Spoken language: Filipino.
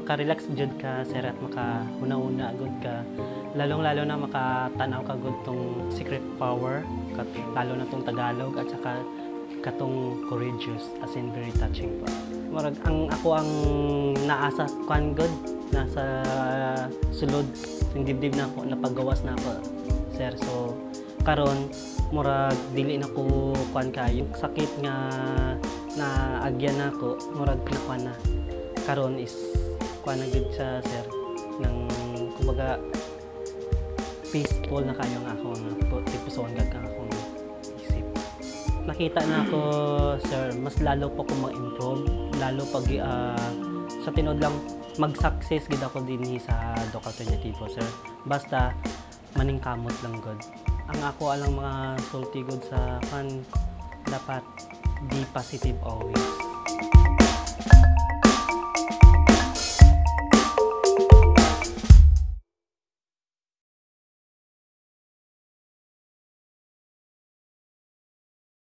Maka-relax jud ka sir at maka-una-una gud ka, lalong-lalo na makatanaw ka gud tong secret power lalo na tong Tagalog at saka katong courageous, as in very touching po. Murag ang naasa kuan gud nasa sulod ng dibdib na ako, napagawas na ako sir. So karon murag dili na ko kuan kayo sakit nga na agyan na ako, murag na kuan na karon is kuan na gud sa sir nang kumbaga peaceful na kayo nga ako nga tipuson gag ang akong isip. Nakita na ako sir, mas lalo pa ko mag-improve, lalo pag sa tinod lang mag-success gid ako dinhi sa Docal Alternativo sir, basta maningkamot lang gud. Ang ako alang mga sulti gud sa kan dapat be positive always.